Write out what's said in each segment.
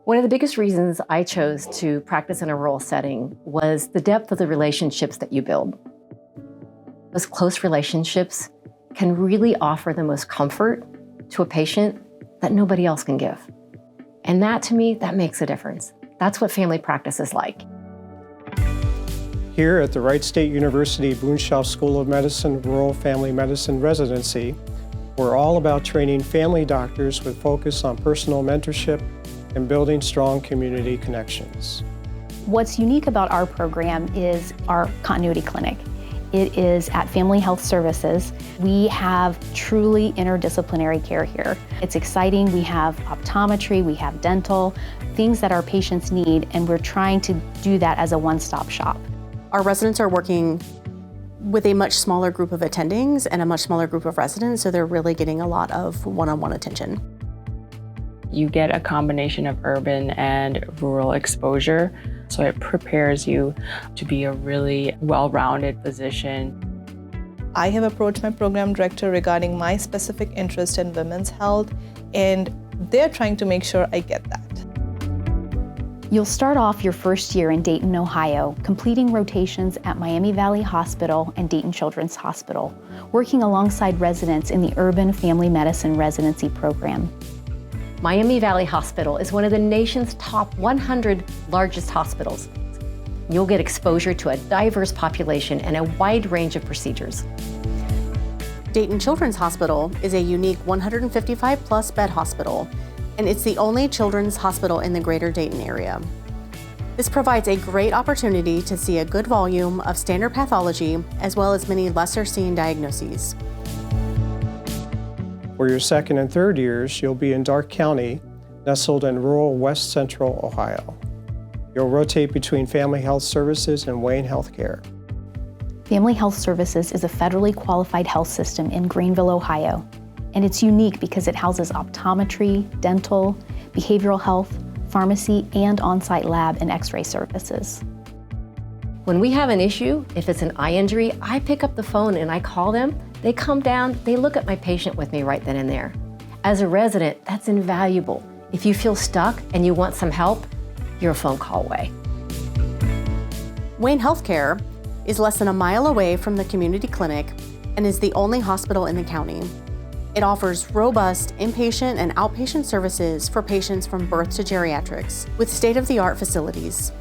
One of the biggest reasons I chose to practice in a rural setting was the depth of the relationships that you build. Those close relationships can really offer the most comfort to a patient that nobody else can give. And that, to me, that makes a difference. That's what family practice is like. Here at the Wright State University Boonshoft School of Medicine Rural Family Medicine Residency, we're all about training family doctors with focus on personal mentorship and building strong community connections. What's unique about our program is our continuity clinic. It is at Family Health Services. We have truly interdisciplinary care here. It's exciting. We have optometry, we have dental, things that our patients need, and we're trying to do that as a one-stop shop. Our residents are working with a much smaller group of attendings and a much smaller group of residents, so they're really getting a lot of one-on-one attention. You get a combination of urban and rural exposure, so it prepares you to be a really well-rounded physician. I have approached my program director regarding my specific interest in women's health, and they're trying to make sure I get that. You'll start off your first year in Dayton, Ohio, completing rotations at Miami Valley Hospital and Dayton Children's Hospital, working alongside residents in the Urban Family Medicine Residency program. Miami Valley Hospital is one of the nation's top 100 largest hospitals. You'll get exposure to a diverse population and a wide range of procedures. Dayton Children's Hospital is a unique 155-plus bed hospital, and it's the only children's hospital in the greater Dayton area. This provides a great opportunity to see a good volume of standard pathology, as well as many lesser-seen diagnoses. For your second and third years, you'll be in Darke County, nestled in rural west central Ohio. You'll rotate between Family Health Services and Wayne Healthcare. Family Health Services is a federally qualified health system in Greenville, Ohio. And it's unique because it houses optometry, dental, behavioral health, pharmacy, and on-site lab and x-ray services. When we have an issue, if it's an eye injury, I pick up the phone and I call them. They come down, they look at my patient with me right then and there. As a resident, that's invaluable. If you feel stuck and you want some help, you're a phone call away. Wayne Healthcare is less than a mile away from the community clinic and is the only hospital in the county. It offers robust inpatient and outpatient services for patients from birth to geriatrics with state-of-the-art facilities.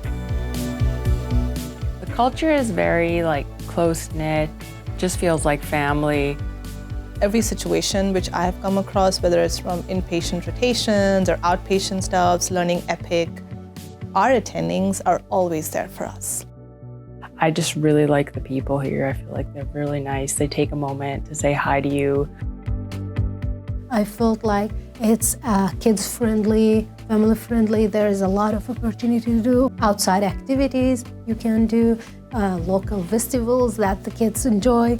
The culture is very close-knit, just feels like family. Every situation which I have come across, whether it's from inpatient rotations or outpatient stuffs, learning Epic, our attendings are always there for us. I just really like the people here. I feel like they're really nice. They take a moment to say hi to you. I felt like it's kids-friendly, family-friendly. There is a lot of opportunity to do outside activities. You can do local festivals that the kids enjoy.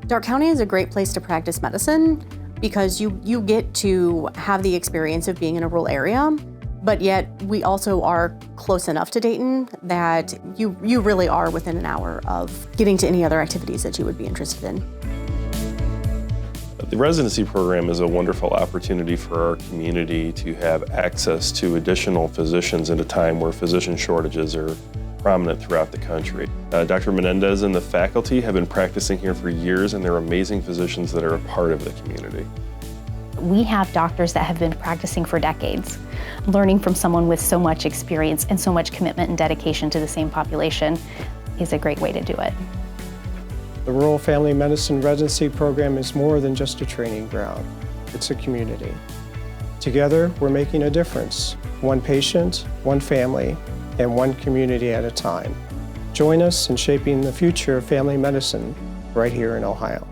Darke County is a great place to practice medicine because you get to have the experience of being in a rural area, but yet we also are close enough to Dayton that you really are within an hour of getting to any other activities that you would be interested in. The residency program is a wonderful opportunity for our community to have access to additional physicians at a time where physician shortages are prominent throughout the country. Dr. Menendez and the faculty have been practicing here for years, and they're amazing physicians that are a part of the community. We have doctors that have been practicing for decades. Learning from someone with so much experience and so much commitment and dedication to the same population is a great way to do it. The Rural Family Medicine Residency Program is more than just a training ground. It's a community. Together, we're making a difference. One patient, one family, and one community at a time. Join us in shaping the future of family medicine right here in Ohio.